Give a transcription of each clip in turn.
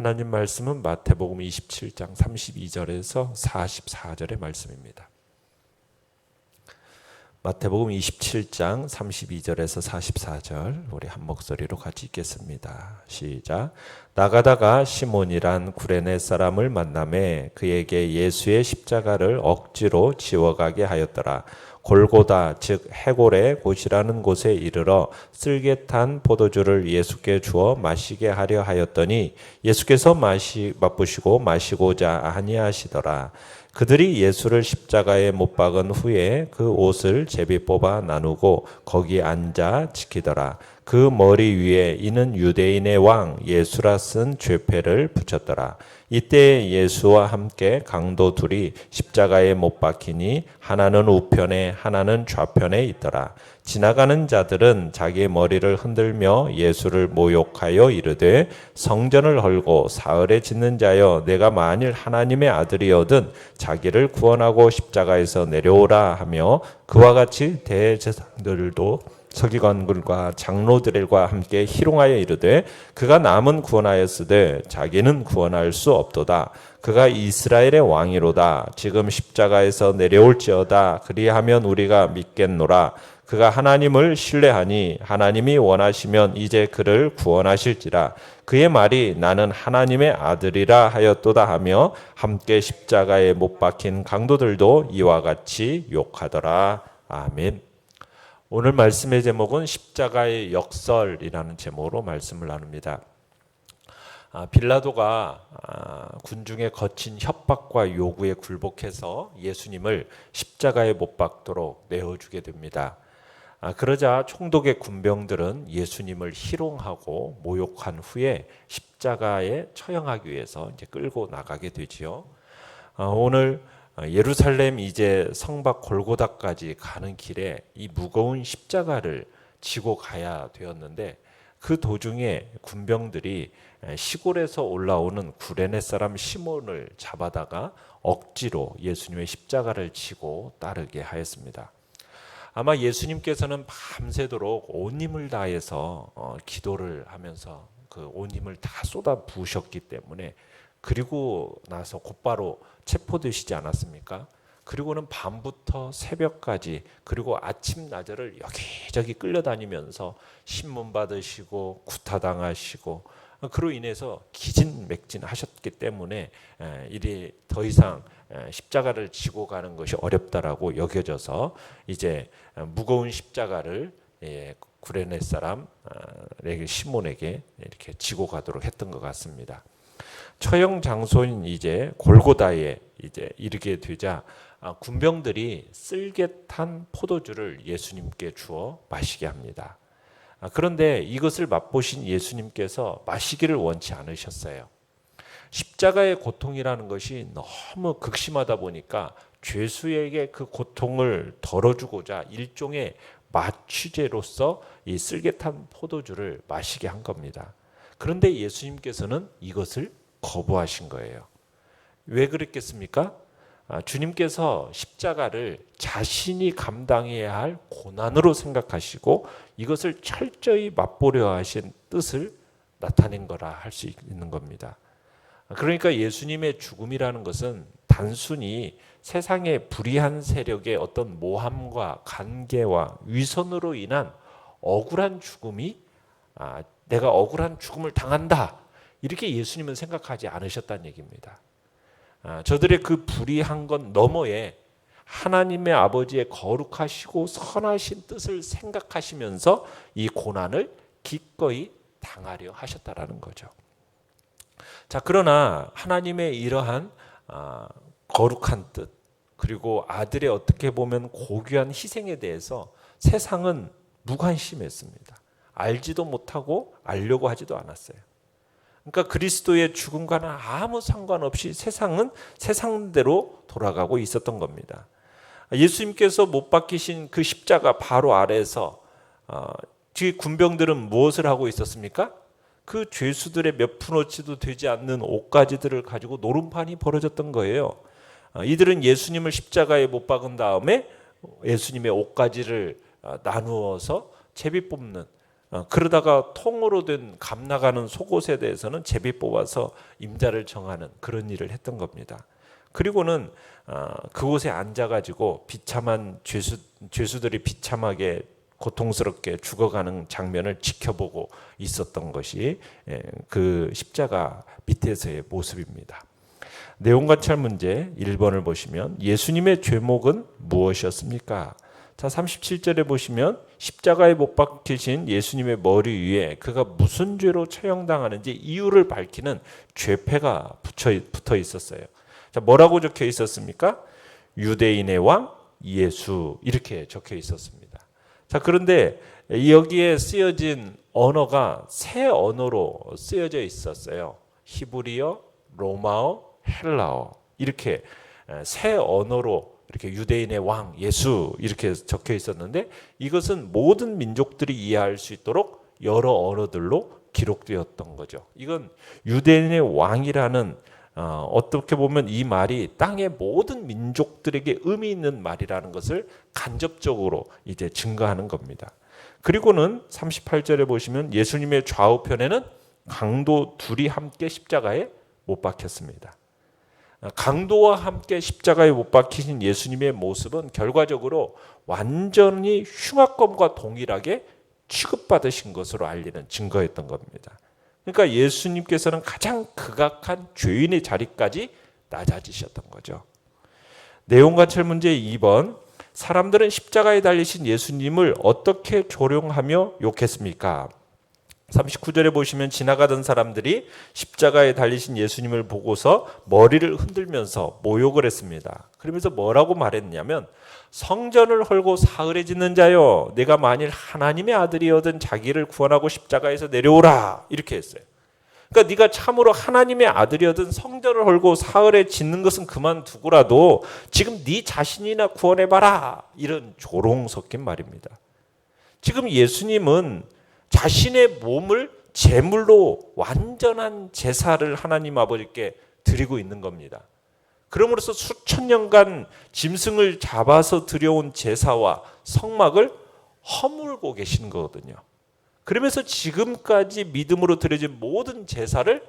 하나님 말씀은 마태복음 27장 32절에서 44절의 말씀입니다. 마태복음 27장 32절에서 44절 우리 한 목소리로 같이 읽겠습니다. 시작. 나가다가 시몬이란 구레네 사람을 만나매 그에게 예수의 십자가를 억지로 지워가게 하였더라. 골고다 즉 해골의 곳이라는 곳에 이르러 쓸개탄 포도주를 예수께 주어 마시게 하려 하였더니 예수께서 맛보시고 마시고자 아니하시더라. 그들이 예수를 십자가에 못 박은 후에 그 옷을 제비 뽑아 나누고 거기 앉아 지키더라. 그 머리 위에 이는 유대인의 왕 예수라 쓴 죄패를 붙였더라. 이때 예수와 함께 강도 둘이 십자가에 못 박히니 하나는 우편에 하나는 좌편에 있더라. 지나가는 자들은 자기의 머리를 흔들며 예수를 모욕하여 이르되 성전을 헐고 사흘에 짓는 자여 내가 만일 하나님의 아들이거든 자기를 구원하고 십자가에서 내려오라 하며 그와 같이 대제사장들도 서기관들과 장로들과 함께 희롱하여 이르되 그가 남은 구원하였으되 자기는 구원할 수 없도다. 그가 이스라엘의 왕이로다. 지금 십자가에서 내려올지어다. 그리하면 우리가 믿겠노라. 그가 하나님을 신뢰하니 하나님이 원하시면 이제 그를 구원하실지라. 그의 말이 나는 하나님의 아들이라 하였도다 하며 함께 십자가에 못 박힌 강도들도 이와 같이 욕하더라. 아멘. 오늘 말씀의 제목은 십자가의 역설이라는 제목으로 말씀을 나눕니다. 빌라도가 군중의 거친 협박과 요구에 굴복해서 예수님을 십자가에 못 박도록 내어주게 됩니다. 그러자 총독의 군병들은 예수님을 희롱하고 모욕한 후에 십자가에 처형하기 위해서 이제 끌고 나가게 되지요. 오늘 예루살렘 이제 성박 골고다까지 가는 길에 이 무거운 십자가를 지고 가야 되었는데 그 도중에 군병들이 시골에서 올라오는 구레네 사람 시몬을 잡아다가 억지로 예수님의 십자가를 지고 따르게 하였습니다. 아마 예수님께서는 밤새도록 온 힘을 다해서 기도를 하면서 그 온 힘을 다 쏟아 부으셨기 때문에 그리고 나서 곧바로 체포되시지 않았습니까? 그리고는 밤부터 새벽까지 그리고 아침 낮을 여기저기 끌려다니면서 신문 받으시고 구타당하시고 그로 인해서 기진맥진하셨기 때문에 이리 더 이상 십자가를 지고 가는 것이 어렵다라고 여겨져서 이제 무거운 십자가를 구레네 사람 시몬에게 이렇게 지고 가도록 했던 것 같습니다. 처형 장소인 이제 골고다에 이제 이르게 되자 군병들이 쓸개탄 포도주를 예수님께 주어 마시게 합니다. 그런데 이것을 맛보신 예수님께서 마시기를 원치 않으셨어요. 십자가의 고통이라는 것이 너무 극심하다 보니까 죄수에게 그 고통을 덜어주고자 일종의 마취제로서 이 쓸개탄 포도주를 마시게 한 겁니다. 그런데 예수님께서는 이것을 거부하신 거예요. 왜 그랬겠습니까? 주님께서 십자가를 자신이 감당해야 할 고난으로 생각하시고 이것을 철저히 맛보려 하신 뜻을 나타낸 거라 할 수 있는 겁니다. 그러니까 예수님의 죽음이라는 것은 단순히 세상의 불의한 세력의 어떤 모함과 관계와 위선으로 인한 억울한 죽음이 내가 억울한 죽음을 당한다 이렇게 예수님은 생각하지 않으셨다는 얘기입니다. 저들의 그 불의한 것 너머에 하나님의 아버지의 거룩하시고 선하신 뜻을 생각하시면서 이 고난을 기꺼이 당하려 하셨다라는 거죠. 자, 그러나 하나님의 이러한 거룩한 뜻 그리고 아들의 어떻게 보면 고귀한 희생에 대해서 세상은 무관심했습니다. 알지도 못하고 알려고 하지도 않았어요. 그러니까 그리스도의 죽음과는 아무 상관없이 세상은 세상대로 돌아가고 있었던 겁니다. 예수님께서 못 박히신 그 십자가 바로 아래에서 뒤 군병들은 무엇을 하고 있었습니까? 그 죄수들의 몇 푼어치도 되지 않는 옷가지들을 가지고 노름판이 벌어졌던 거예요. 이들은 예수님을 십자가에 못 박은 다음에 예수님의 옷가지를 나누어서 제비 뽑는 그러다가 통으로 된 감 나가는 속옷에 대해서는 제비 뽑아서 임자를 정하는 그런 일을 했던 겁니다. 그리고는 그곳에 앉아가지고 비참한 죄수들이 비참하게 고통스럽게 죽어가는 장면을 지켜보고 있었던 것이 그 십자가 밑에서의 모습입니다. 내용 관찰 문제 1번을 보시면 예수님의 죄목은 무엇이었습니까? 자, 37절에 보시면 십자가에 못 박히신 예수님의 머리 위에 그가 무슨 죄로 처형당하는지 이유를 밝히는 죄패가 붙어 있었어요. 자, 뭐라고 적혀 있었습니까? 유대인의 왕 예수 이렇게 적혀 있었습니다. 자, 그런데 여기에 쓰여진 언어가 세 언어로 쓰여져 있었어요. 히브리어, 로마어, 헬라어 이렇게 세 언어로 이렇게 유대인의 왕 예수 이렇게 적혀 있었는데 이것은 모든 민족들이 이해할 수 있도록 여러 언어들로 기록되었던 거죠. 이건 유대인의 왕이라는 어떻게 보면 이 말이 땅의 모든 민족들에게 의미 있는 말이라는 것을 간접적으로 이제 증거하는 겁니다. 그리고는 38절에 보시면 예수님의 좌우편에는 강도 둘이 함께 십자가에 못 박혔습니다. 강도와 함께 십자가에 못 박히신 예수님의 모습은 결과적으로 완전히 흉악범과 동일하게 취급받으신 것으로 알리는 증거였던 겁니다. 그러니까 예수님께서는 가장 극악한 죄인의 자리까지 낮아지셨던 거죠. 내용 관찰 문제 2번. 사람들은 십자가에 달리신 예수님을 어떻게 조롱하며 욕했습니까? 39절에 보시면 지나가던 사람들이 십자가에 달리신 예수님을 보고서 머리를 흔들면서 모욕을 했습니다. 그러면서 뭐라고 말했냐면 성전을 헐고 사흘에 짓는 자여 내가 만일 하나님의 아들이어든 자기를 구원하고 십자가에서 내려오라 이렇게 했어요. 그러니까 네가 참으로 하나님의 아들이어든 성전을 헐고 사흘에 짓는 것은 그만두고라도 지금 네 자신이나 구원해봐라 이런 조롱 섞인 말입니다. 지금 예수님은 자신의 몸을 제물로 완전한 제사를 하나님 아버지께 드리고 있는 겁니다. 그러므로서 수천 년간 짐승을 잡아서 드려온 제사와 성막을 허물고 계신 거거든요. 그러면서 지금까지 믿음으로 드려진 모든 제사를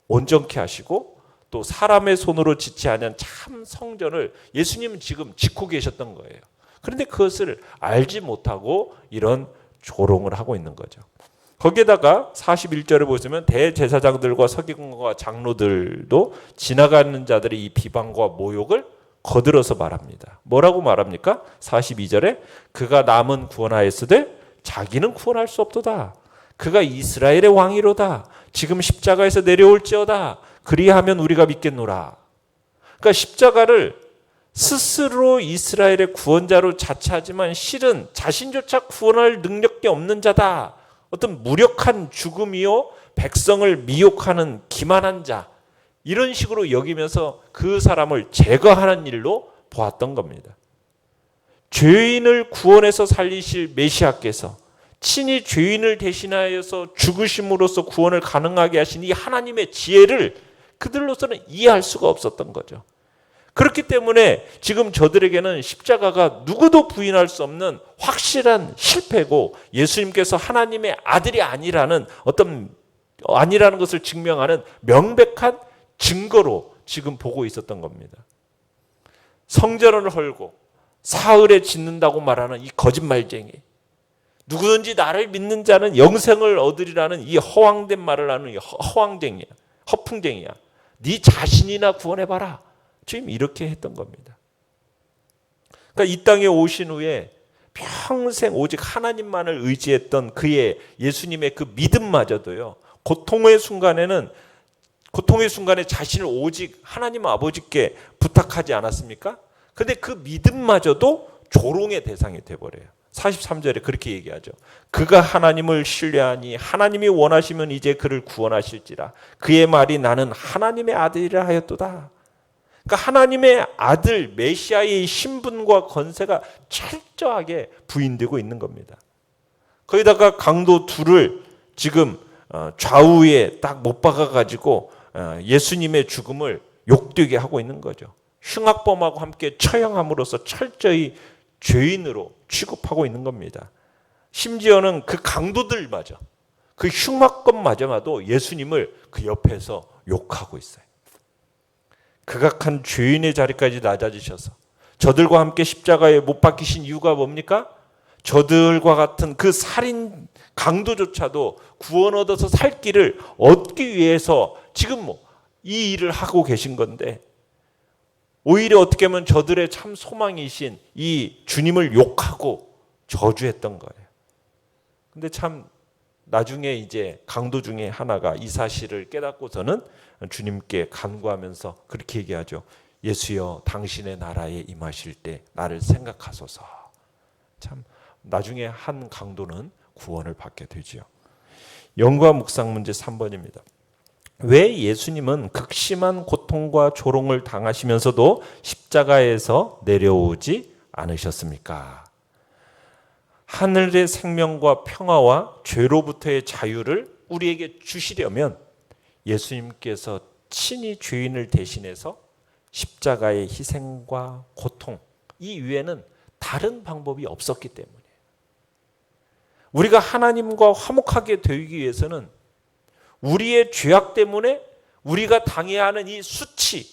온전케 하시고 또 사람의 손으로 짓지 않은 참 성전을 예수님은 지금 짓고 계셨던 거예요. 그런데 그것을 알지 못하고 이런 조롱을 하고 있는 거죠. 거기에다가 41절을 보시면 대제사장들과 서기관과 장로들도 지나가는 자들의 이 비방과 모욕을 거들어서 말합니다. 뭐라고 말합니까? 42절에 그가 남은 구원하였으되 자기는 구원할 수 없도다. 그가 이스라엘의 왕이로다. 지금 십자가에서 내려올지어다. 그리하면 우리가 믿겠노라. 그러니까 십자가를 스스로 이스라엘의 구원자로 자처하지만 실은 자신조차 구원할 능력이 없는 자다. 어떤 무력한 죽음이요 백성을 미혹하는 기만한 자 이런 식으로 여기면서 그 사람을 제거하는 일로 보았던 겁니다. 죄인을 구원해서 살리실 메시아께서 친히 죄인을 대신하여서 죽으심으로써 구원을 가능하게 하신 이 하나님의 지혜를 그들로서는 이해할 수가 없었던 거죠. 그렇기 때문에 지금 저들에게는 십자가가 누구도 부인할 수 없는 확실한 실패고 예수님께서 하나님의 아들이 아니라는 것을 증명하는 명백한 증거로 지금 보고 있었던 겁니다. 성전을 헐고 사흘에 짓는다고 말하는 이 거짓말쟁이, 누구든지 나를 믿는 자는 영생을 얻으리라는 이 허황된 말을 하는 이 허황쟁이야, 허풍쟁이야. 네 자신이나 구원해봐라. 지금 이렇게 했던 겁니다. 그러니까 이 땅에 오신 후에 평생 오직 하나님만을 의지했던 그의 예수님의 그 믿음마저도요. 고통의 순간에 자신을 오직 하나님 아버지께 부탁하지 않았습니까? 그런데 그 믿음마저도 조롱의 대상이 돼버려요. 43절에 그렇게 얘기하죠. 그가 하나님을 신뢰하니 하나님이 원하시면 이제 그를 구원하실지라. 그의 말이 나는 하나님의 아들이라 하였도다. 그러니까 하나님의 아들 메시아의 신분과 권세가 철저하게 부인되고 있는 겁니다. 거기다가 강도 둘을 지금 좌우에 딱 못 박아가지고 예수님의 죽음을 욕되게 하고 있는 거죠. 흉악범하고 함께 처형함으로써 철저히 죄인으로 취급하고 있는 겁니다. 심지어는 그 강도들마저, 그 흉악범마저도 예수님을 그 옆에서 욕하고 있어요. 극악한 죄인의 자리까지 낮아지셔서 저들과 함께 십자가에 못 박히신 이유가 뭡니까? 저들과 같은 그 살인 강도조차도 구원 얻어서 살 길을 얻기 위해서 지금 이 일을 하고 계신 건데, 오히려 어떻게 보면 저들의 참 소망이신 이 주님을 욕하고 저주했던 거예요. 근데 참 나중에 이제 강도 중에 하나가 이 사실을 깨닫고서는 주님께 간구하면서 그렇게 얘기하죠. 예수여, 당신의 나라에 임하실 때 나를 생각하소서. 참 나중에 한 강도는 구원을 받게 되지요. 영과 묵상 문제 3번입니다. 왜 예수님은 극심한 고통과 조롱을 당하시면서도 십자가에서 내려오지 않으셨습니까? 하늘의 생명과 평화와 죄로부터의 자유를 우리에게 주시려면 예수님께서 친히 죄인을 대신해서 십자가의 희생과 고통, 이 위에는 다른 방법이 없었기 때문이에요. 우리가 하나님과 화목하게 되기 위해서는 우리의 죄악 때문에 우리가 당해야 하는 이 수치,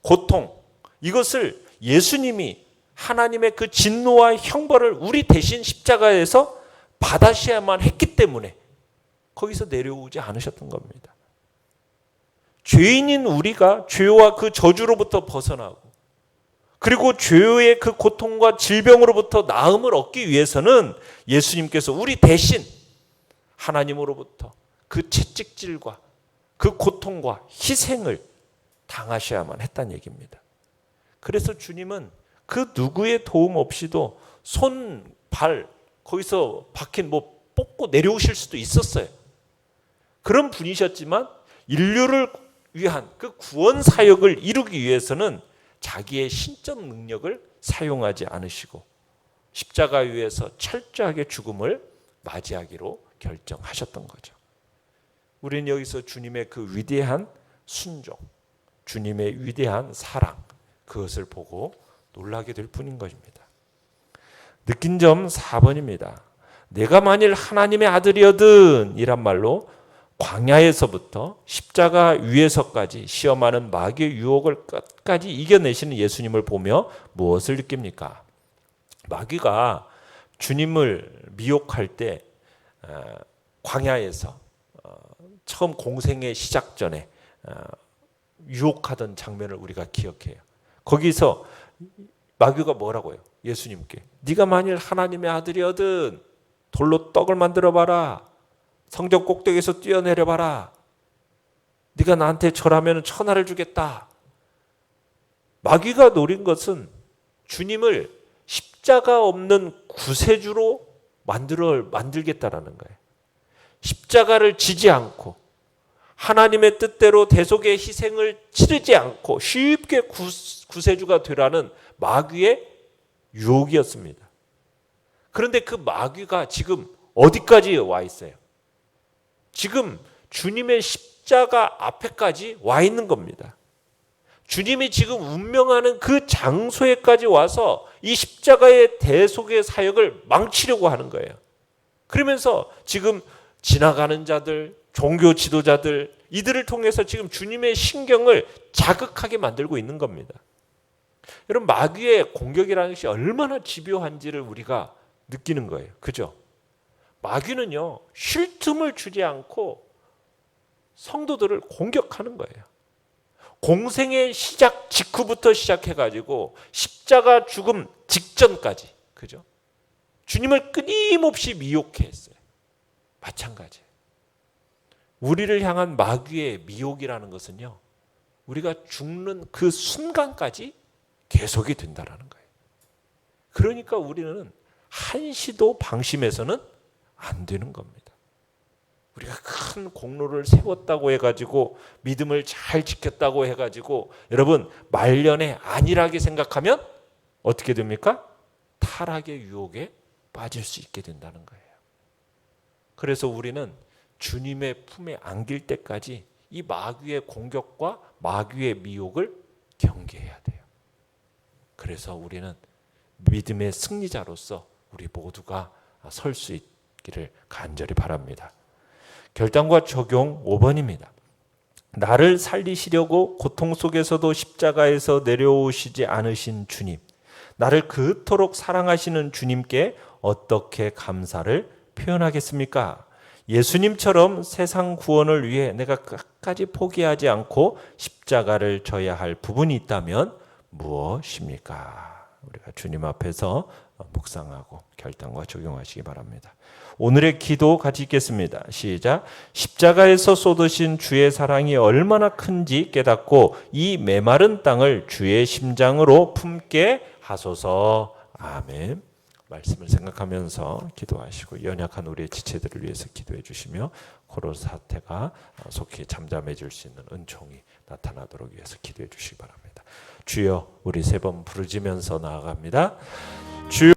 고통, 이것을 예수님이 하나님의 그 진노와 형벌을 우리 대신 십자가에서 받으셔야만 했기 때문에 거기서 내려오지 않으셨던 겁니다. 죄인인 우리가 죄와 그 저주로부터 벗어나고, 그리고 죄의 그 고통과 질병으로부터 나음을 얻기 위해서는 예수님께서 우리 대신 하나님으로부터 그 채찍질과 그 고통과 희생을 당하셔야만 했다는 얘기입니다. 그래서 주님은 그 누구의 도움 없이도 손, 발 거기서 박힌 뽑고 내려오실 수도 있었어요. 그런 분이셨지만 인류를 위한 그 구원 사역을 이루기 위해서는 자기의 신적 능력을 사용하지 않으시고 십자가 위에서 철저하게 죽음을 맞이하기로 결정하셨던 거죠. 우리는 여기서 주님의 그 위대한 순종, 주님의 위대한 사랑, 그것을 보고 놀라게 될 뿐인 것입니다. 느낀 점 4번입니다. 내가 만일 하나님의 아들이거든 이란 말로 광야에서부터 십자가 위에서까지 시험하는 마귀의 유혹을 끝까지 이겨내시는 예수님을 보며 무엇을 느낍니까? 마귀가 주님을 미혹할 때 광야에서 처음 공생의 시작 전에 유혹하던 장면을 우리가 기억해요. 거기서 마귀가 뭐라고 해요? 예수님께 네가 만일 하나님의 아들이거든 돌로 떡을 만들어 봐라. 성전 꼭대기에서 뛰어내려 봐라. 네가 나한테 절하면 천하를 주겠다. 마귀가 노린 것은 주님을 십자가 없는 구세주로 만들겠다라는 거예요. 십자가를 지지 않고 하나님의 뜻대로 대속의 희생을 치르지 않고 쉽게 구세주가 되라는 마귀의 유혹이었습니다. 그런데 그 마귀가 지금 어디까지 와 있어요? 지금 주님의 십자가 앞에까지 와 있는 겁니다. 주님이 지금 운명하는 그 장소에까지 와서 이 십자가의 대속의 사역을 망치려고 하는 거예요. 그러면서 지금 지나가는 자들, 종교 지도자들, 이들을 통해서 지금 주님의 신경을 자극하게 만들고 있는 겁니다. 여러분, 마귀의 공격이라는 것이 얼마나 집요한지를 우리가 느끼는 거예요. 그죠? 마귀는요, 쉴 틈을 주지 않고 성도들을 공격하는 거예요. 공생의 시작 직후부터 시작해가지고 십자가 죽음 직전까지, 그죠? 주님을 끊임없이 미혹해 했어요. 마찬가지예요. 우리를 향한 마귀의 미혹이라는 것은요, 우리가 죽는 그 순간까지 계속이 된다라는 거예요. 그러니까 우리는 한시도 방심해서는 안 되는 겁니다. 우리가 큰 공로를 세웠다고 해가지고 믿음을 잘 지켰다고 해가지고 여러분 말년에 안일하게 생각하면 어떻게 됩니까? 타락의 유혹에 빠질 수 있게 된다는 거예요. 그래서 우리는 주님의 품에 안길 때까지 이 마귀의 공격과 마귀의 미혹을 경계해야 돼요. 그래서 우리는 믿음의 승리자로서 우리 모두가 설 수 기를 간절히 바랍니다. 결단과 적용 5번입니다. 나를 살리시려고 고통 속에서도 십자가에서 내려오시지 않으신 주님, 나를 그토록 사랑하시는 주님께 어떻게 감사를 표현하겠습니까? 예수님처럼 세상 구원을 위해 내가 끝까지 포기하지 않고 십자가를 져야 할 부분이 있다면 무엇입니까? 우리가 주님 앞에서 묵상하고 결단과 적용하시기 바랍니다. 오늘의 기도 같이 읽겠습니다. 시작. 십자가에서 쏟으신 주의 사랑이 얼마나 큰지 깨닫고 이 메마른 땅을 주의 심장으로 품게 하소서. 아멘. 말씀을 생각하면서 기도하시고 연약한 우리의 지체들을 위해서 기도해 주시며 코로나 사태가 속히 잠잠해질 수 있는 은총이 나타나도록 위해서 기도해 주시기 바랍니다. 주여, 우리 세 번 부르짖으면서 나아갑니다. 주여.